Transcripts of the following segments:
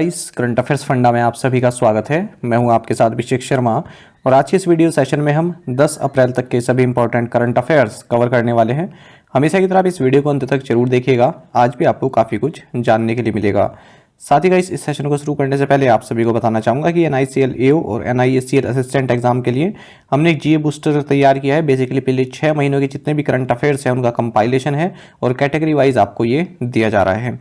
इस current affairs funda में आप सभी का स्वागत है। मैं हूं आपके साथ अभिषेक शर्मा और आज के इस वीडियो सेशन में हम 10 अप्रैल तक के सभी इंपॉर्टेंट करंट अफेयर्स कवर करने वाले हैं। हमेशा की तरह आप इस वीडियो को अंत तक जरूर देखिएगा, आज भी आपको काफ़ी कुछ जानने के लिए मिलेगा। साथ ही इस सेशन को शुरू करने से पहले आप सभी को बताना चाहूँगा कि NICL AO और NISCL असिस्टेंट एग्जाम के लिए हमने एक GA बूस्टर तैयार किया है। बेसिकली पहले 6 महीनों के जितने भी करंट अफेयर्स हैं उनका कंपाइलेशन है और कैटेगरी वाइज आपको ये दिया जा रहा है।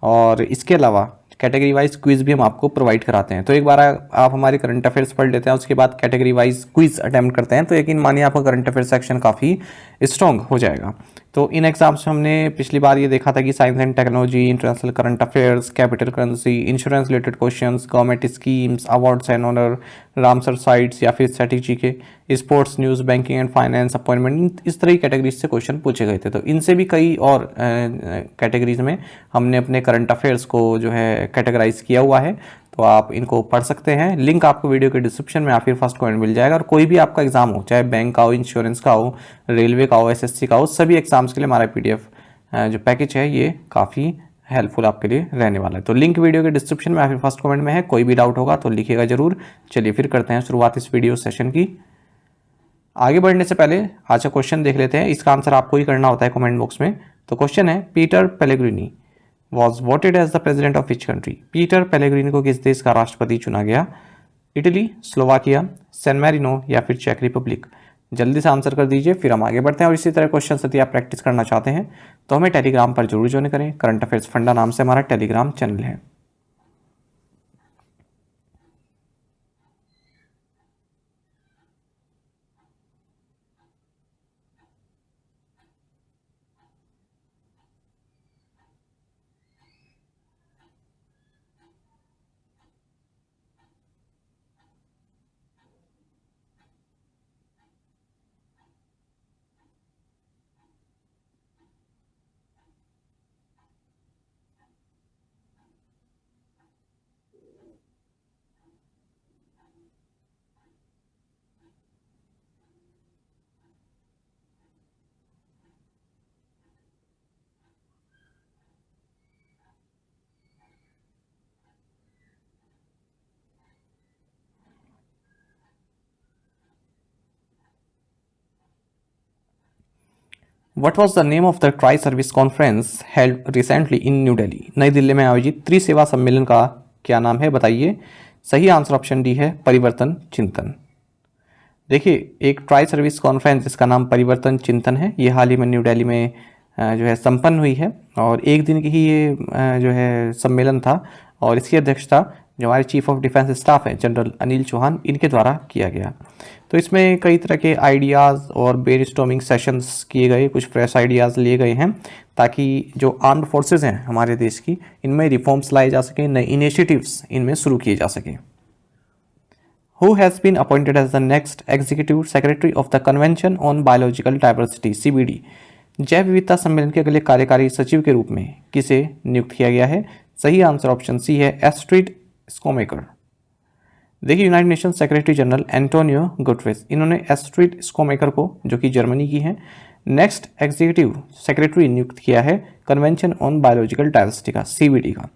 और इसके अलावा कैटेगरी वाइज क्विज भी हम आपको प्रोवाइड कराते हैं। तो एक बार आप हमारे करंट अफेयर्स पढ़ लेते हैं, उसके बाद कैटेगरी वाइज क्विज अटेम्प्ट करते हैं, तो यकीन मानिए आपका करंट अफेयर सेक्शन काफ़ी स्ट्रॉन्ग हो जाएगा। तो इन एग्जाम्स में हमने पिछली बार ये देखा था कि science and technology, international current affairs, capital currency, insurance related questions, government schemes, awards and honour, Ramsar sites या फिर स्ट्रेटेजी के, sports news, banking and finance, appointment, इस तरह की कैटेगरीज से क्वेश्चन पूछे गए थे। तो इनसे भी कई और कैटेगरीज में हमने अपने करंट अफेयर्स को जो है कैटेगराइज किया हुआ है, तो आप इनको पढ़ सकते हैं। लिंक आपको वीडियो के डिस्क्रिप्शन में या फिर फर्स्ट कमेंट मिल जाएगा। और कोई भी आपका एग्जाम हो, चाहे बैंक का हो, इंश्योरेंस का हो, रेलवे का हो, SSC का हो, सभी एग्जाम्स के लिए हमारा PDF जो पैकेज है ये काफ़ी हेल्पफुल आपके लिए रहने वाला है। तो लिंक वीडियो के डिस्क्रिप्शन में या फिर फर्स्ट कमेंट में है। कोई भी डाउट होगा तो लिखिएगा जरूर। चलिए फिर करते हैं शुरुआत इस वीडियो सेशन की। आगे बढ़ने से पहले आज का क्वेश्चन देख लेते हैं, इसका आंसर आपको ही करना होता है कमेंट बॉक्स में। तो क्वेश्चन है, Peter Pellegrini was voted as the president of which country? Peter Pellegrini को किस देश का राष्ट्रपति चुना गया? इटली, स्लोवाकिया, सैन मैरिनो या फिर चेक रिपब्लिक? जल्दी से आंसर कर दीजिए, फिर हम आगे बढ़ते हैं। और इसी तरह क्वेश्चन यदि आप प्रैक्टिस करना चाहते हैं तो हमें टेलीग्राम पर जरूर ज्वाइन करें। करंट अफेयर्स फंडा नाम से हमारा टेलीग्राम चैनल है। What was the name of the Tri-Service Conference held recently in New Delhi? नई दिल्ली में आयोजित त्रिसेवा सम्मेलन का क्या नाम है, बताइए। सही आंसर ऑप्शन डी है, परिवर्तन चिंतन। देखिए, एक ट्राई सर्विस कॉन्फ्रेंस जिसका नाम परिवर्तन चिंतन है, ये हाल ही में न्यू दिल्ली में जो है संपन्न हुई है और एक दिन की ही ये जो है सम्मेलन था और इसकी अध्यक्षता जो हमारे चीफ ऑफ डिफेंस स्टाफ हैं जनरल अनिल चौहान, इनके द्वारा किया गया। तो इसमें कई तरह के आइडियाज़ और ब्रेनस्टॉर्मिंग सेशंस किए गए, कुछ फ्रेश आइडियाज़ लिए गए हैं ताकि जो आर्म्ड फोर्सेस हैं हमारे देश की, इनमें रिफॉर्म्स लाए जा सकें, नए इनिशिएटिव्स इनमें शुरू किए जा सकें। Who has been appointed as the next Executive Secretary of the Convention on Biological Diversity (CBD)? जैव विविधता सम्मेलन के अगले कार्यकारी सचिव के रूप में किसे नियुक्त किया गया है? सही आंसर ऑप्शन सी है, एस्ट्रिड स्कोमेकर। देखिए, United nation secretary general Antonio Guterres, इन्होंने एस्ट्रिड स्कोमेकर को, जो कि जर्मनी की है, नेक्स्ट एग्जीक्यूटिव सेक्रेटरी नियुक्त किया है कन्वेंशन ऑन बायोलॉजिकल डाइवर्सिटी का, CBD का।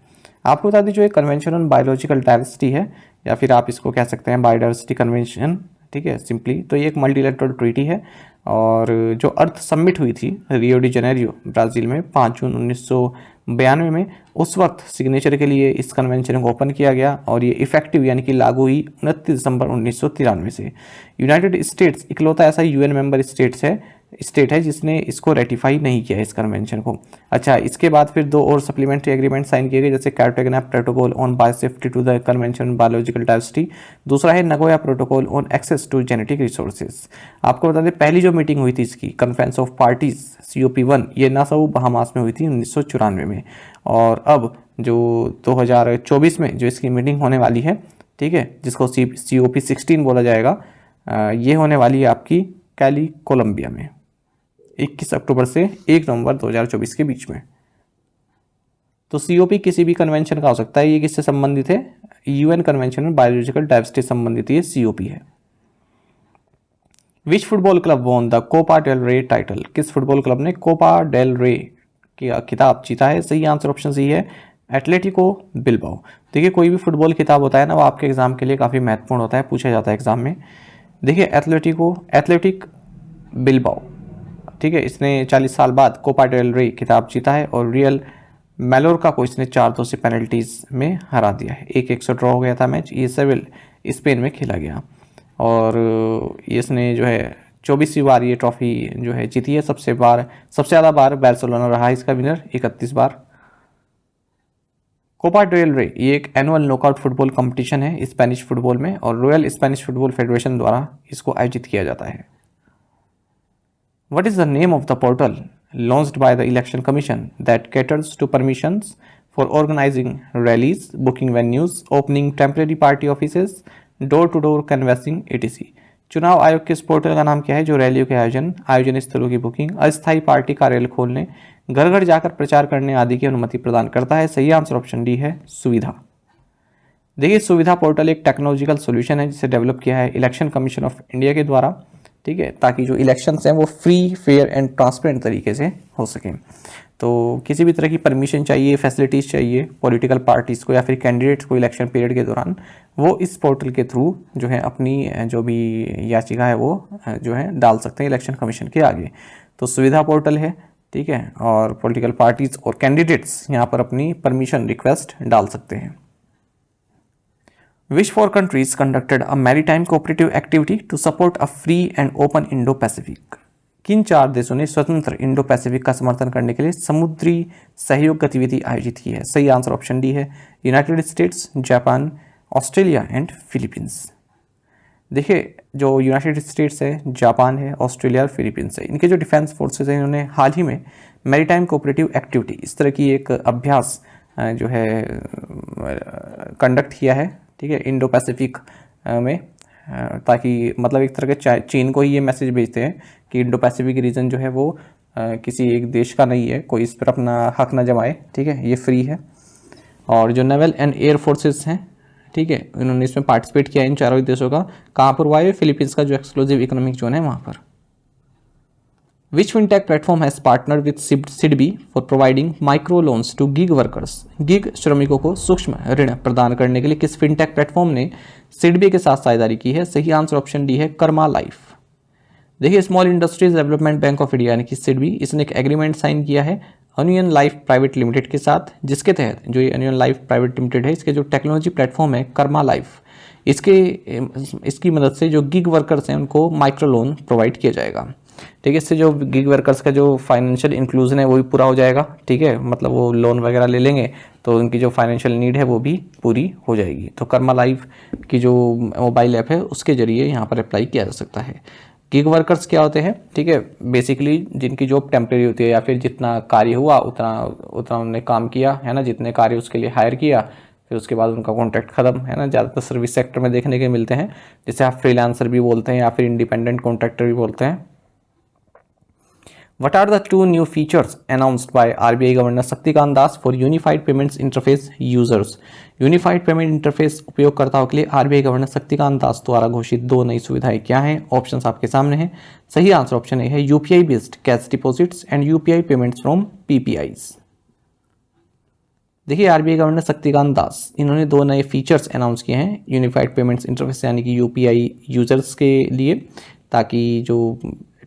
आपको बता दीजिए, कन्वेंशन ऑन बायोलॉजिकल डाइवर्सिटी है या फिर आप इसको कह सकते हैं बायोडाइवर्सिटी कन्वेंशन, ठीक है, सिंपली। तो ये एक मल्टीलेटरल ट्रीटी है और जो अर्थ समिट हुई थी रियो डी जेनेरियो ब्राज़ील में 5 जून 1992 में, उस वक्त सिग्नेचर के लिए इस कन्वेंशन को ओपन किया गया और ये इफेक्टिव यानी कि लागू हुई 29 दिसंबर 1993 से। यूनाइटेड स्टेट्स इकलौता ऐसा UN मेंबर स्टेट है जिसने इसको रेटिफाई नहीं किया है, इस कन्वेंशन को। अच्छा, इसके बाद फिर 2 और सप्लीमेंट्री एग्रीमेंट साइन किए गए, जैसे Cartagena protocol on biosafety to the convention biological diversity, दूसरा है Nagoya protocol on access to genetic resources. आपको बता दें, पहली जो मीटिंग हुई थी इसकी, कॉन्फ्रेंस ऑफ पार्टीज COP1, ये नासाऊ बहामास में हुई थी 1994 में। और अब जो 2024 में जो इसकी मीटिंग होने वाली है, ठीक है, जिसको COP16 बोला जाएगा, ये होने वाली है आपकी कैली कोलंबिया में 21 अक्टूबर से 1 नवंबर 2024 के बीच में। तो COP किसी भी कन्वेंशन का हो सकता है। ये किससे संबंधित है? UN कन्वेंशन में बायोलॉजिकल डाइवर्सिटी संबंधित ये COP है। Which football club won the Copa del Rey title? किस फुटबॉल क्लब ने कोपा डेल रे की खिताब जीता है? सही आंसर ऑप्शन सी है, एटलेटिको बिल्बाओ। देखिए कोई भी फुटबॉल खिताब होता है ना, वो आपके एग्जाम के लिए काफ़ी महत्वपूर्ण होता है, पूछा जाता है एग्जाम में। देखिए एथलेटिक बिल्बाओ, ठीक है, इसने 40 साल बाद कोपा डेल रे खिताब जीता है और रियल मैलोर्का को इसने 4-2 से पेनल्टीज में हरा दिया है। 1-1 से ड्रॉ हो गया था मैच, ये सेविल स्पेन में खेला गया। और इसने जो है 24वीं बार ये ट्रॉफी जो है जीती है। सबसे ज़्यादा बार बार्सिलोना रहा है इसका विनर, 31 बार। कोपा डेल रे ये एक एनुअल नॉकआउट फुटबॉल कंपटीशन है स्पेनिश फुटबॉल में और रॉयल स्पेनिश फुटबॉल फेडरेशन द्वारा इसको आयोजित किया जाता है। What is the name of the portal launched by the Election Commission that caters to permissions for organizing rallies, booking venues, opening temporary party offices, door-to-door canvassing, etc. चुनाव आयोग के इस पोर्टल का नाम क्या है जो रैलियों के आयोजन स्थलों की बुकिंग, अस्थायी पार्टी कार्यालय खोलने, घर घर जाकर प्रचार करने आदि की अनुमति प्रदान करता है? सही आंसर ऑप्शन डी है, सुविधा। देखिए सुविधा पोर्टल एक टेक्नोलॉजिकल सॉल्यूशन है जिसे डेवलप किया है इलेक्शन कमीशन ऑफ इंडिया के द्वारा, ठीक है, ताकि जो इलेक्शंस हैं वो फ्री, फेयर एंड ट्रांसपेरेंट तरीके से हो सकें। तो किसी भी तरह की परमिशन चाहिए, फैसिलिटीज़ चाहिए पॉलिटिकल पार्टीज़ को या फिर कैंडिडेट्स को इलेक्शन पीरियड के दौरान, वो इस पोर्टल के थ्रू जो है अपनी जो भी याचिका है वो जो है डाल सकते हैं इलेक्शन कमीशन के आगे। तो सुविधा पोर्टल है, ठीक है, और पॉलिटिकल पार्टीज़ और कैंडिडेट्स यहाँ पर अपनी परमिशन रिक्वेस्ट डाल सकते हैं। Which four countries conducted a maritime cooperative activity to support a free and open Indo-Pacific? किन 4 देशों ने स्वतंत्र इंडो पैसिफिक का समर्थन करने के लिए समुद्री सहयोग गतिविधि आयोजित की है? सही आंसर ऑप्शन डी है, United states, Japan, Australia and Philippines. देखिए जो यूनाइटेड स्टेट्स है, जापान है, ऑस्ट्रेलिया और फिलीपींस है, इनके जो डिफेंस फोर्सेज हैं इन्होंने हाल ही में मैरीटाइम कोऑपरेटिव एक्टिविटी इस तरह की एक अभ्यास जो है कंडक्ट किया है, ठीक है, इंडो पैसिफिक में, ताकि मतलब एक तरह के चीन को ही ये मैसेज भेजते हैं कि इंडो पैसिफिक रीजन जो है वो किसी एक देश का नहीं है, कोई इस पर अपना हक ना जमाए, ठीक है, ये फ्री है। और जो नेवल एंड एयर फोर्सेस हैं, ठीक है, इन्होंने इसमें पार्टिसिपेट किया इन चारों देशों का। कहाँ पर हुआ है? फिलीपींस का जो एक्सक्लूसिव इकोनॉमिक जोन है वहाँ पर। Which fintech platform has partnered with SIDBI for providing micro loans to gig workers? Gig श्रमिकों को सूक्ष्म ऋण प्रदान करने के लिए किस फिनटेक प्लेटफॉर्म ने सिडबी के साथ साझेदारी की है? सही आंसर ऑप्शन डी है, कर्मा लाइफ। देखिए small industries development bank of India यानी कि सिडबी, इसने एक एग्रीमेंट साइन किया है अनियन लाइफ प्राइवेट लिमिटेड के साथ, जिसके तहत जो ये अनियन लाइफ प्राइवेट लिमिटेड है इसके जो टेक्नोलॉजी प्लेटफॉर्म है कर्मा लाइफ, इसकी मदद से जो गिग वर्कर्स हैं उनको माइक्रो लोन प्रोवाइड किया जाएगा, ठीक है। इससे जो गिग वर्कर्स का जो फाइनेंशियल इंक्लूजन है वो भी पूरा हो जाएगा, ठीक है, मतलब वो लोन वगैरह ले लेंगे तो उनकी जो फाइनेंशियल नीड है वो भी पूरी हो जाएगी। तो कर्मा लाइफ की जो मोबाइल ऐप है उसके जरिए यहाँ पर अप्लाई किया जा सकता है। गिग वर्कर्स क्या होते हैं? ठीक है, बेसिकली जिनकी जॉब टेम्प्रेरी होती है या फिर जितना कार्य हुआ उतना उन्होंने काम किया है ना, जितने कार्य उसके लिए हायर किया, फिर उसके बाद उनका कॉन्ट्रैक्ट खत्म, है ना। ज़्यादातर सर्विस सेक्टर में देखने के मिलते हैं, जिसे आप फ्रीलांसर भी बोलते हैं या फिर इंडिपेंडेंट कॉन्ट्रैक्टर भी बोलते हैं। What are the 2 new features announced by RBI Governor Shaktikant Das for Unified Payments Interface users? Unified payment interface उपयोगकर्ताओं के लिए आरबीआई गवर्नर शक्तिकांत दास द्वारा घोषित 2 नई सुविधाएं क्या हैं? ऑप्शंस आपके सामने हैं। सही आंसर ऑप्शन ए है, UPI based cash deposits and UPI payments from PPIs. देखिए आरबीआई गवर्नर शक्तिकांत दास, इन्होंने 2 नए फीचर्स अनाउंस किए हैं यूनिफाइड पेमेंट्स इंटरफेस यानी कि यूपीआई यूजर्स के लिए, ताकि जो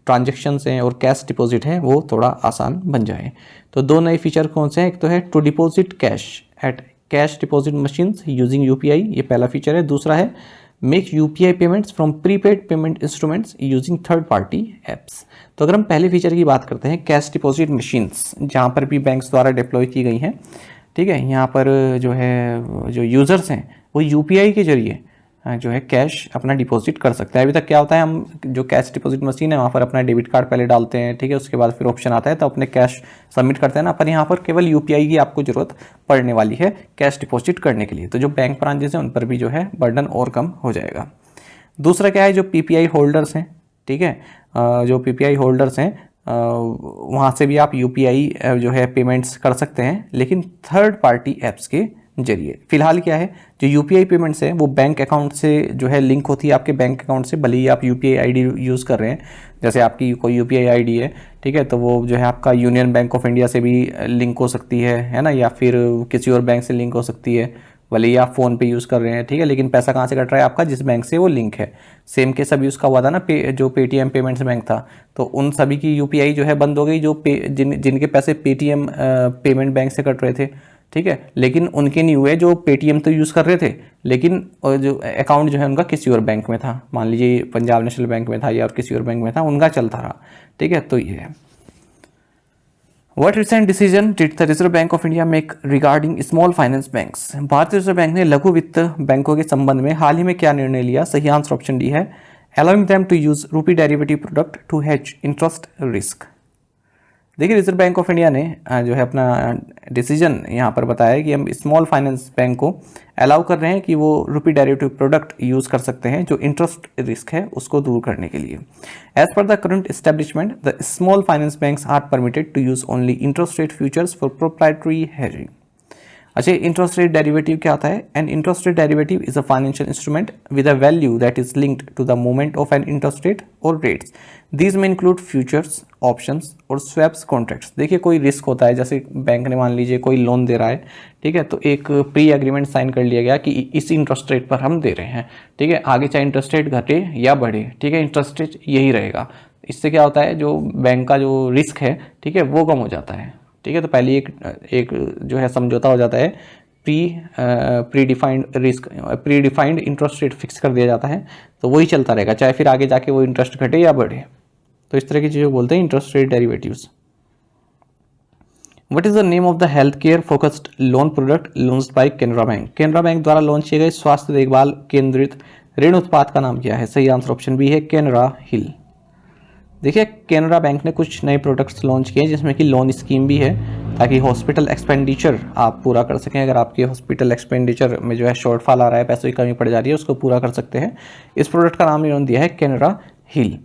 ट्रांजेक्शन्स हैं और कैश डिपॉजिट है वो थोड़ा आसान बन जाए। तो 2 नए फीचर कौन से हैं? एक तो है to deposit cash at cash deposit machines using UPI, ये पहला फीचर है। दूसरा है make UPI payments from prepaid payment instruments using third party apps. तो अगर हम पहले फीचर की बात करते हैं, कैश डिपॉजिट मशीन्स जहाँ पर भी बैंक्स द्वारा डिप्लॉय की गई हैं, ठीक है, यहाँ पर जो है जो यूज़र्स हैं वो यूपीआई के जरिए जो है कैश अपना डिपॉजिट कर सकते हैं। अभी तक क्या होता है, हम जो कैश डिपॉजिट मशीन है वहाँ पर अपना डेबिट कार्ड पहले डालते हैं, ठीक है, उसके बाद फिर ऑप्शन आता है तो अपने कैश सबमिट करते हैं ना, पर यहाँ पर केवल यूपीआई की आपको ज़रूरत पड़ने वाली है कैश डिपॉजिट करने के लिए। तो जो बैंक ब्रांचेस हैं उन पर भी जो है बर्डन और कम हो जाएगा। दूसरा क्या है, जो पीपीआई होल्डर्स हैं, ठीक है, जो पीपीआई होल्डर्स हैं वहाँ से भी आप यूपीआई जो है पेमेंट्स कर सकते हैं, लेकिन थर्ड पार्टी ऐप्स के जरिए। फिलहाल क्या है, जो यूपीआई पेमेंट्स है वो बैंक अकाउंट से जो है लिंक होती है आपके बैंक अकाउंट से, भले ही आप यूपीआई आईडी यूज़ कर रहे हैं, जैसे आपकी कोई यूपीआई आईडी है, ठीक है, तो वो जो है आपका यूनियन बैंक ऑफ इंडिया से भी लिंक हो सकती है ना, या फिर किसी और बैंक से लिंक हो सकती है, भले ही आप फ़ोन पे यूज़ कर रहे हैं, ठीक है, लेकिन पैसा कहाँ से कट रहा है आपका, जिस बैंक से वो लिंक है। सेम केस अभी उसका हुआ था ना, जो पेटीएम पेमेंट्स बैंक था, तो उन सभी की यूपीआई जो है बंद हो गई, जो जिनके पैसे पेटीएम पेमेंट बैंक से कट रहे थे, ठीक है, लेकिन उनके नहीं हुए जो पेटीएम तो यूज़ कर रहे थे, लेकिन जो अकाउंट जो है उनका किसी और बैंक में था, मान लीजिए पंजाब नेशनल बैंक में था या और किसी और बैंक में था, उनका चलता रहा, ठीक है। तो ये है, What recent decision did the Reserve Bank of India make regarding small finance banks? भारतीय रिजर्व बैंक ने लघु वित्त बैंकों के संबंध में हाल ही में क्या निर्णय लिया? सही आंसर ऑप्शन डी है, allowing them to use rupee derivative product to hedge interest risk. देखिए, रिजर्व बैंक ऑफ इंडिया ने जो है अपना डिसीजन यहाँ पर बताया है कि हम स्मॉल फाइनेंस बैंक को अलाउ कर रहे हैं कि वो रुपी डेरिवेटिव प्रोडक्ट यूज़ कर सकते हैं जो इंटरेस्ट रिस्क है उसको दूर करने के लिए। As per the current establishment, the small finance banks are permitted to use only interest rate futures for proprietary hedging. अच्छा, इंटरेस्ट रेट डेरिवेटिव क्या होता है? An interest rate derivative is a financial instrument with a value that is linked to the movement of an interest rate और rates. These may include futures, options और swaps contracts. देखिए, कोई risk होता है, जैसे बैंक ने मान लीजिए कोई लोन दे रहा है, ठीक है, तो एक प्री एग्रीमेंट साइन कर लिया गया कि इस इंटरेस्ट रेट पर हम दे रहे हैं, ठीक है, आगे चाहे इंटरेस्ट रेट घटे या बढ़े, ठीक है, इंटरेस्ट रेट यही रहेगा। इससे क्या होता है, जो बैंक का जो रिस्क है, ठीक है, वो कम हो जाता है, ठीक है। तो पहले एक जो है समझौता हो जाता है, pre defined risk, pre defined interest rate fix कर दिया जाता है, तो वही चलता रहेगा, चाहे फिर आगे जाके वो इंटरेस्ट घटे या बढ़े। तो इस तरह की चीज़ें बोलते हैं interest rate derivatives. What is the name of the health care focused loan product launched by Canara bank? Canara bank द्वारा लॉन्च किए गए स्वास्थ्य देखभाल केंद्रित ऋण उत्पाद का नाम क्या है? सही आंसर ऑप्शन बी है, कैनरा हिल। देखिए, कैनरा बैंक ने कुछ नए प्रोडक्ट्स लॉन्च किए जिसमें कि लोन स्कीम भी है, ताकि हॉस्पिटल एक्सपेंडिचर आप पूरा कर सकें। अगर आपके हॉस्पिटल एक्सपेंडिचर में जो है शॉर्टफॉल आ रहा है, पैसों की कमी पड़ जा रही है, उसको पूरा कर सकते हैं। इस प्रोडक्ट का नाम इन्होंने दिया है कैनरा हिल,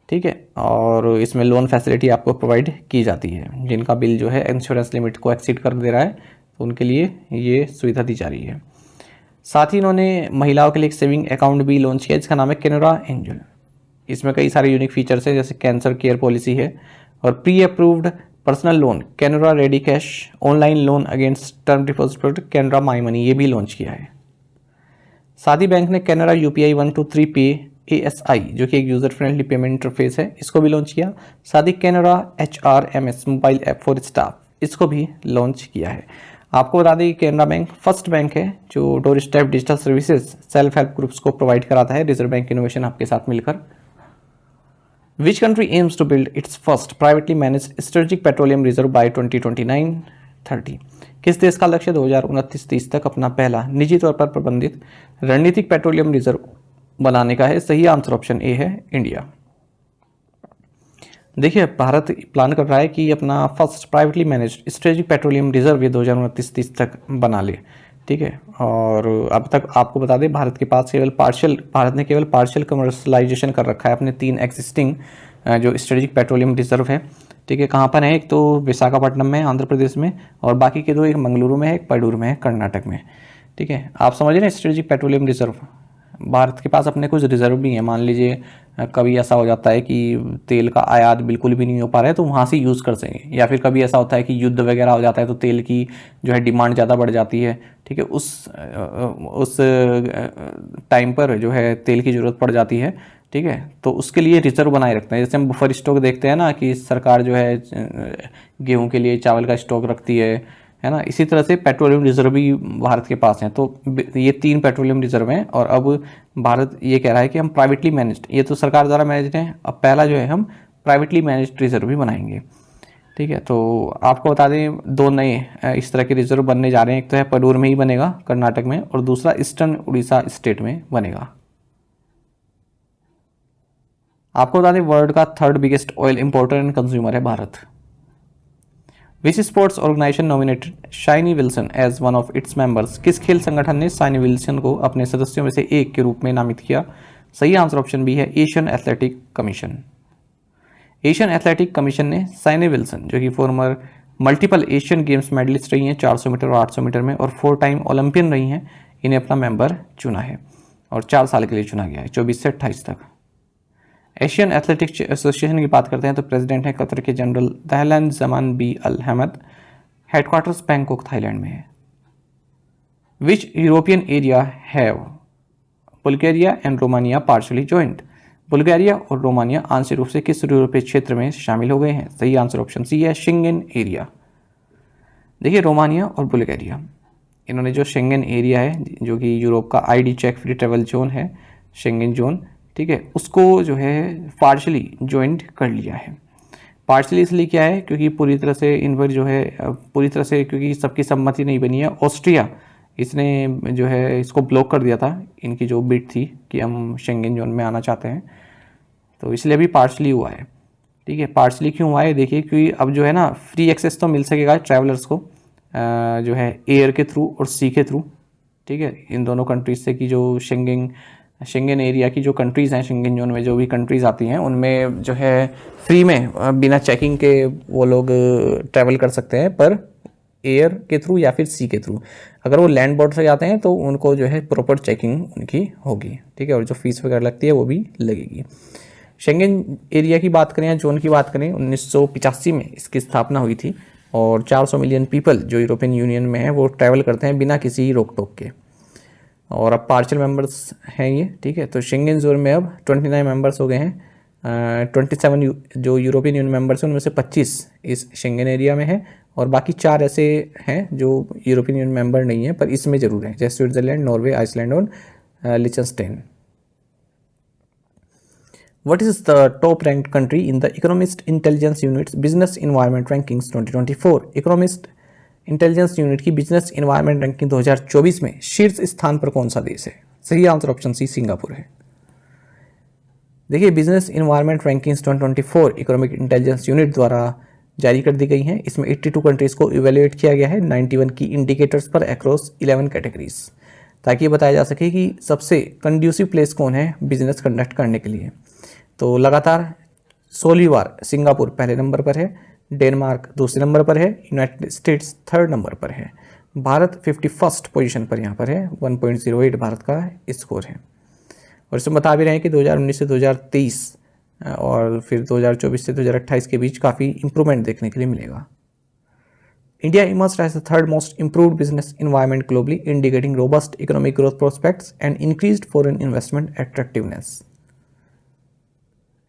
ठीक है, और इसमें लोन फैसिलिटी आपको प्रोवाइड की जाती है। जिनका बिल जो है इंश्योरेंस लिमिट को एक्सीड कर दे रहा है, तो उनके लिए ये सुविधा दी जा रही है। साथ ही इन्होंने महिलाओं के लिए एक सेविंग अकाउंट भी लॉन्च किया जिसका नाम है कैनरा एंजल। इसमें कई सारे यूनिक फीचर्स हैं, जैसे कैंसर केयर पॉलिसी है और pre approved personal loan, Canara ready cash, online loan against term deposit product, Canara my money, ये भी लॉन्च किया है। साथ ही बैंक ने कैनरा UPI 123 पे ASI, जो कि एक यूज़र फ्रेंडली पेमेंट इंटरफेस है, इसको भी लॉन्च किया। साथ ही Canara HRMS mobile app for staff, इसको भी लॉन्च किया है। आपको बता दें कि कैनरा बैंक फर्स्ट बैंक है जो door step digital services self help groups को प्रोवाइड कराता है, रिजर्व बैंक इनोवेशन हब के साथ मिलकर। Which country aims to build its first privately managed strategic petroleum reserve by 2029-30? किस देश का लक्ष्य 2029-30 तक अपना पहला निजी तौर पर प्रबंधित रणनीतिक पेट्रोलियम रिजर्व बनाने का है? सही आंसर ऑप्शन ए है, इंडिया। देखिए, भारत प्लान कर रहा है कि अपना first privately managed strategic petroleum reserve ये 2029-30 तक बना ले, ठीक है। और अब तक आपको बता दें, भारत ने केवल पार्शियल कमर्शलाइजेशन कर रखा है अपने 3 एग्जिस्टिंग जो स्ट्रेटेजिक पेट्रोलियम रिजर्व है, ठीक है। कहाँ पर है? एक तो विशाखापट्टनम में, आंध्र प्रदेश में, और बाकी के 2, एक मंगलुरु में है, एक पडूर में है, कर्नाटक में, ठीक है। आप समझ रहे हैं, स्ट्रेटेजिक पेट्रोलियम रिजर्व, भारत के पास अपने कुछ रिजर्व भी हैं। मान लीजिए कभी ऐसा हो जाता है कि तेल का आयात बिल्कुल भी नहीं हो पा रहा है, तो वहाँ से यूज़ कर सकें, या फिर कभी ऐसा होता है कि युद्ध वगैरह हो जाता है तो तेल की जो है डिमांड ज़्यादा बढ़ जाती है, ठीक है, उस टाइम पर जो है तेल की ज़रूरत पड़ जाती है, ठीक है। तो उसके लिए रिजर्व बनाए रखते हैं। जैसे हम बफर स्टॉक देखते हैं ना, कि सरकार जो है गेहूँ के लिए चावल का स्टॉक रखती है ना, इसी तरह से पेट्रोलियम रिजर्व भी भारत के पास हैं। तो ये 3 पेट्रोलियम रिजर्व हैं, और अब भारत ये कह रहा है कि हम प्राइवेटली मैनेज्ड, ये तो सरकार द्वारा मैनेज्ड हैं, अब पहला जो है हम प्राइवेटली मैनेज्ड रिजर्व भी बनाएंगे, ठीक है। तो आपको बता दें 2 नए इस तरह के रिजर्व बनने जा रहे हैं। एक तो है पडूर में ही बनेगा, कर्नाटक में, और दूसरा ईस्टर्न उड़ीसा स्टेट में बनेगा। आपको बता दें वर्ल्ड का 3rd biggest oil importer and consumer है भारत। Which sports organization nominated Shiny Wilson as one of its members? किस खेल संगठन ने शाइनी विल्सन को अपने सदस्यों में से एक के रूप में नामित किया? सही आंसर ऑप्शन बी है, Asian Athletic Commission. Asian Athletic Commission ने शाइनी विल्सन, जो कि former multiple Asian Games medallist रही हैं 400 मीटर और 800 मीटर में, और 4 टाइम ओलंपियन रही हैं। इन्हें अपना मेंबर चुना है और 4 साल के लिए चुना गया है, 24 से 28 तक। एशियन एथलेटिक्स एसोसिएशन की बात करते हैं तो प्रेसिडेंट हैं कतर के general Dahlan Jaman bin Al Hamad. Headquarters Bangkok Thailand में है। Which European area have Bulgaria and Romania partially joint. बुल्गारिया और रोमानिया आंशिक रूप से किस यूरोपीय क्षेत्र में शामिल हो गए हैं? सही आंसर ऑप्शन सी है, शेंगेन एरिया। देखिए रोमानिया और बुल्गारिया, इन्होंने जो शेंगेन एरिया है, जो कि यूरोप का ID check free travel zone है, शेंगेन जोन, ठीक है, उसको जो है पार्शली ज्वाइंट कर लिया है। पार्शली इसलिए क्या है, क्योंकि पूरी तरह से इन पर जो है पूरी तरह से क्योंकि सबकी सम्मति नहीं बनी है। ऑस्ट्रिया इसने जो है इसको ब्लॉक कर दिया था, इनकी जो बिड थी कि हम शेंगेन जोन में आना चाहते हैं, तो इसलिए अभी पार्शली हुआ है। ठीक है, पार्शली क्यों हुआ है देखिए, क्योंकि अब जो है ना फ्री एक्सेस तो मिल सकेगा ट्रैवलर्स को जो है एयर के थ्रू और सी के थ्रू। ठीक है, इन दोनों कंट्रीज से कि जो शेंगेन एरिया की जो कंट्रीज़ हैं, शेंगेन जोन में जो भी कंट्रीज़ आती हैं, उनमें जो है फ्री में बिना चेकिंग के वो लोग ट्रैवल कर सकते हैं, पर एयर के थ्रू या फिर सी के थ्रू। अगर वो लैंड बोर्ड से जाते हैं तो उनको जो है प्रॉपर चेकिंग उनकी होगी। ठीक है, और जो फीस वगैरह लगती है वो भी लगेगी। शेंगेन एरिया की बात करें या जोन की बात करें, 1985 में इसकी स्थापना हुई थी, और 400 मिलियन पीपल जो यूरोपियन यूनियन में है वो ट्रैवल करते हैं बिना किसी रोक टोक के, और अब पार्शियल मेंबर्स हैं ये। ठीक है, तो शेंगेन जोन में अब 29 मेंबर्स हो गए हैं। 27 जो यूरोपियन यूनियन मेंबर्स हैं उनमें से 25 इस शेंगेन एरिया में है, और बाकी 4 ऐसे हैं जो यूरोपियन यूनियन मेंबर नहीं है पर इसमें जरूर है, जैसे स्विट्जरलैंड, नॉर्वे, आइसलैंड और लिechtenstein। What is the top ranked country in the Economist Intelligence Unit's Business Environment Rankings 2024? Economist intelligence unit की बिजनेस इन्वायरमेंट रैंकिंग 2024 में शीर्ष स्थान पर कौन सा देश है? सही आंसर ऑप्शन सी, सिंगापुर है। देखिए business environment rankings 2024 economic intelligence unit द्वारा जारी कर दी गई हैं। इसमें 82 कंट्रीज को इवेल्युएट किया गया है 91 की इंडिकेटर्स पर अक्रॉस 11 कैटेगरीज, ताकि ये बताया जा सके कि सबसे कंड्यूसिव प्लेस कौन है बिजनेस कंडक्ट करने के लिए। तो लगातार 16वीं बार सिंगापुर पहले नंबर पर है, डेनमार्क दूसरे नंबर पर है, यूनाइटेड स्टेट्स थर्ड नंबर पर है, भारत 51st पोजीशन पर यहाँ पर है, 1.08 भारत का स्कोर है। और इसमें बता भी रहे हैं कि 2019 से 2023 और फिर 2024 से 2028 के बीच काफ़ी इंप्रूवमेंट देखने के लिए मिलेगा। India emerged as the third most improved business environment globally, indicating robust economic growth prospects and increased foreign investment attractiveness.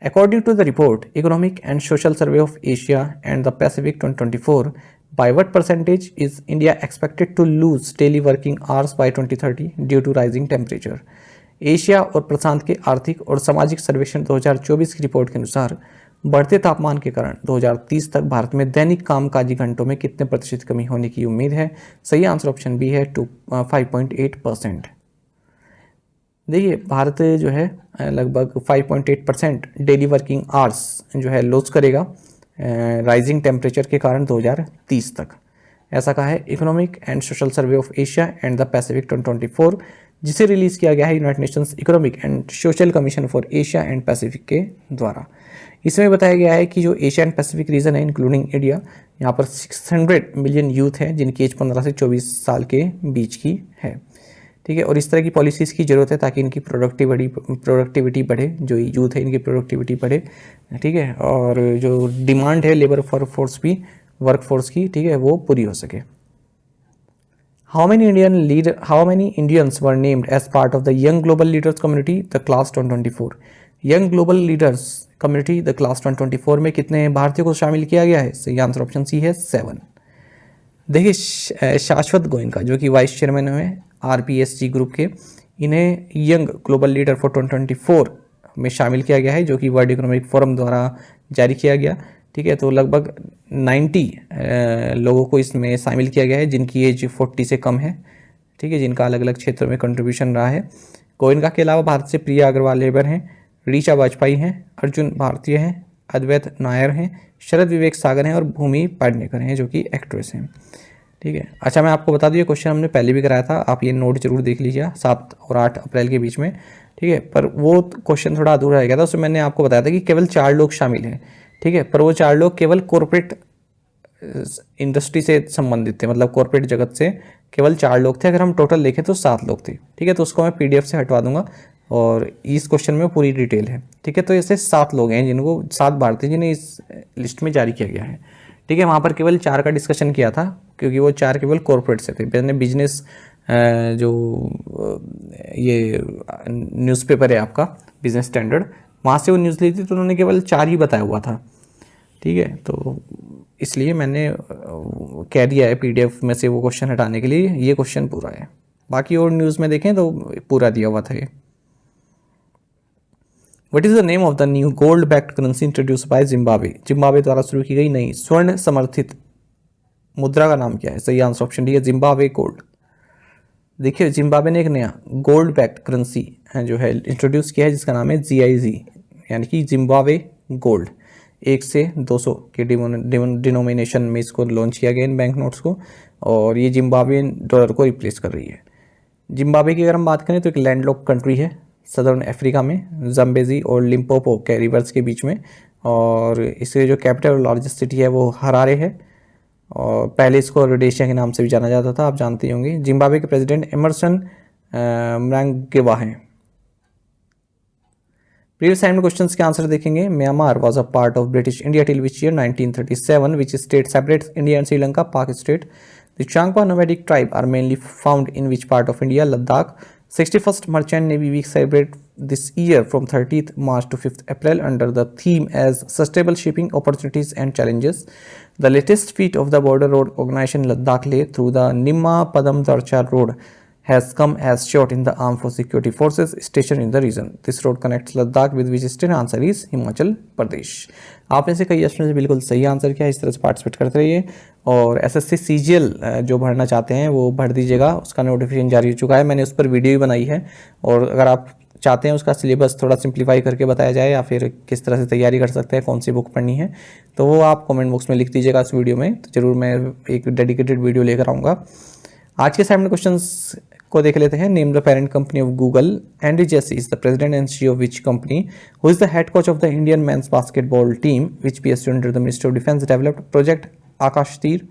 According to the report, Economic and Social Survey of Asia and the Pacific 2024, by what percentage is India expected to lose daily working hours by 2030 due to rising temperature? Asia और प्रशांत के आर्थिक और सामाजिक सर्वेक्षण 2024 की report के अनुसार बढ़ते तापमान के कारण 2030 तक भारत में दैनिक कामकाजी घंटों में कितने प्रतिशत कमी होने की उम्मीद है? सही आंसर ऑप्शन बी है 5.8%। देखिए भारत जो है लगभग 5.8% डेली वर्किंग आवर्स जो है लॉस करेगा राइजिंग टेम्परेचर के कारण 2030 तक। ऐसा कहा है economic and social survey of Asia and the Pacific 2024, जिसे रिलीज़ किया गया है United Nations economic and social commission for Asia and Pacific के द्वारा। इसमें बताया गया है कि जो एशिया एंड पैसिफिक रीजन है इंक्लूडिंग इंडिया, यहाँ पर 600 मिलियन यूथ है जिनकी एज 15 से 24 साल के बीच की है। ठीक है, और इस तरह की पॉलिसीज़ की ज़रूरत है ताकि इनकी प्रोडक्टिविटी बढ़े, जो यूथ है इनकी प्रोडक्टिविटी बढ़े। ठीक है, और जो डिमांड है लेबर फोर्स की, वर्क फोर्स की, ठीक है, वो पूरी हो सके। How many Indians were named as part of the Young Global Leaders Community, the Class 2024? Young Global Leaders Community, the Class 2024 में कितने भारतीयों को शामिल किया गया है? सही आंसर ऑप्शन सी है 7। देखिए शाश्वत गोयनका जो कि वाइस चेयरमैन है RPSG ग्रुप के, इन्हें यंग ग्लोबल लीडर फॉर 2024 में शामिल किया गया है, जो कि वर्ल्ड इकोनॉमिक फोरम द्वारा जारी किया गया। ठीक है, तो लगभग 90 लोगों को इसमें शामिल किया गया है जिनकी एज 40 से कम है। ठीक है, जिनका अलग अलग क्षेत्रों में कंट्रीब्यूशन रहा है। गोयनका के अलावा भारत से प्रिया अग्रवाल लेबर हैं, ऋचा वाजपेयी हैं, अर्जुन भारतीय हैं, अद्वैत नायर हैं, शरद विवेक सागर हैं और भूमि पाडनेकर हैं जो कि एक्ट्रेस हैं। ठीक है, अच्छा मैं आपको बता दूँ ये क्वेश्चन हमने पहले भी कराया था, आप ये नोट जरूर देख लीजिए 7 और 8 अप्रैल के बीच में। ठीक है, पर वो क्वेश्चन थोड़ा अधूरा रह गया था, उसमें मैंने आपको बताया था कि केवल 4 लोग शामिल हैं। ठीक है, पर वो 4 लोग केवल कॉर्पोरेट इंडस्ट्री से संबंधित थे, मतलब कॉर्पोरेट जगत से केवल 4 लोग थे। अगर हम टोटल देखें तो 7 लोग थे। ठीक है, तो उसको मैं PDF से हटवा दूंगा और इस क्वेश्चन में पूरी डिटेल है। ठीक है, तो ऐसे 7 लोग हैं जिनको 7 भारतीय जिन्हें इस लिस्ट में जारी किया गया है। ठीक है, वहाँ पर केवल 4 का डिस्कशन किया था क्योंकि वो 4 केवल कॉर्पोरेट से थे। मैंने बिजनेस जो ये न्यूज़पेपर है आपका बिजनेस स्टैंडर्ड, वहाँ से वो न्यूज़ ली थी, तो उन्होंने केवल 4 ही बताया हुआ था। ठीक है, तो इसलिए मैंने कह दिया है PDF में से वो क्वेश्चन हटाने के लिए, ये क्वेश्चन पूरा है। बाकी और न्यूज़ में देखें तो पूरा दिया हुआ था ये। What is the name of the new gold backed currency introduce by Zimbabwe? Zimbabwe द्वारा शुरू की गई नई स्वर्ण समर्थित मुद्रा का नाम क्या है? सही आंसर ऑप्शन डी है जिम्बाब्वे गोल्ड। देखिए, जिम्बाब्वे ने एक नया गोल्ड बैक्ड करेंसी जो है इंट्रोड्यूस किया है जिसका नाम है GIZ, यानी कि जिम्बाब्वे गोल्ड। 1 से 200 के डिनोमिनेशन में इसको लॉन्च किया गया इन बैंक नोट्स को, और ये जिम्बाब्वेन डॉलर को रिप्लेस कर रही है। जिम्बाब्वे की अगर हम बात करें तो एक लैंडलॉक कंट्री है सदर्न अफ्रीका में, जम्बेजी और लिम्पोपो के रिवर्स के बीच में, और इसके जो कैपिटल और लार्जेस्ट सिटी है वो हरारे है, और पहले इसको रोडेशिया के नाम से भी जाना जाता था, आप जानते होंगे। जिम्बाब्वे के प्रेसिडेंट एमरसन म्नांगेवा हैं। प्रीवियस टाइम क्वेश्चंस के आंसर देखेंगे। Myanmar was a part of British India till which year? 1937। Which state separates India and Sri Lanka? Palk strait. The Changpa nomadic tribe are mainly found in which part of India? Ladakh. 61st Merchant Navy Week celebrate this year from 30th March to 5th April under the theme as Sustainable Shipping Opportunities and Challenges. The latest feat of the border road organization Ladakh Leh through the Nimma Padam Darcha road has come as shot in the armed for security forces stationed in the region. This road connects Ladakh with which state? Answer is Himachal Pradesh. आपने से कई students बिल्कुल सही answer किया। इस तरह से participate करते रहिए, और SSC CGL जो भरना चाहते हैं वो भर दीजिएगा। उसका नोटिफिकेशन जारी हो चुका है, मैंने उस पर वीडियो भी बनाई है, और अगर आप चाहते हैं उसका सिलेबस थोड़ा सिंप्लीफाई करके बताया जाए या फिर किस तरह से तैयारी कर सकते हैं, कौन सी बुक पढ़नी है, तो वो आप कमेंट बॉक्स में लिख दीजिएगा इस वीडियो में, तो जरूर मैं एक डेडिकेटेड वीडियो लेकर आऊँगा। आज के सामने क्वेश्चंस को देख लेते हैं। Name the parent company of Google. Andy Jassy is the president and CEO of which company? Who is the head coach of the Indian men's basketball team which PSU under the ministry of defence developed? Project Akash Teer.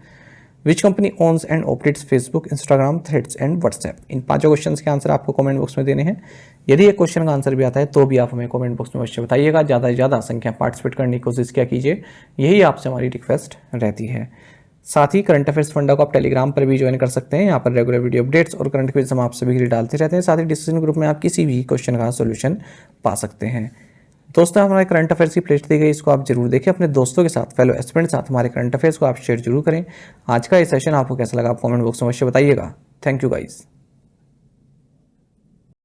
Which company owns and operates Facebook, Instagram, Threads and WhatsApp? इन 5 questions के answer आपको comment box में देने हैं। यदि एक question का answer भी आता है तो भी आप हमें कमेंट बॉक्स में अवश्य बताइएगा। ज़्यादा से ज़्यादा संख्या पार्टिसिपेट करने की कोशिश किया कीजिए, यही आपसे हमारी रिक्वेस्ट रहती है। साथ ही करंट अफेयर्स फंडा को आप टेलीग्राम पर भी ज्वाइन कर सकते हैं। यहाँ पर रेगुलर वीडियो अपडेट्स और करंट क्विज हम आप सभी के लिए डालते रहते हैं। साथ ही डिस्कशन ग्रुप में आप किसी भी क्वेश्चन का सोल्यूशन पा सकते हैं। दोस्तों, हमारे करंट अफेयर्स की प्लेलिस्ट दी गई, इसको आप जरूर देखें। अपने दोस्तों के साथ, फेलो एस्पिरेंट के साथ हमारे करंट अफेयर्स को आप शेयर जरूर करें। आज का ये सेशन आपको कैसा लगा आप कमेंट बॉक्स में अवश्य बताइएगा। Thank you guys.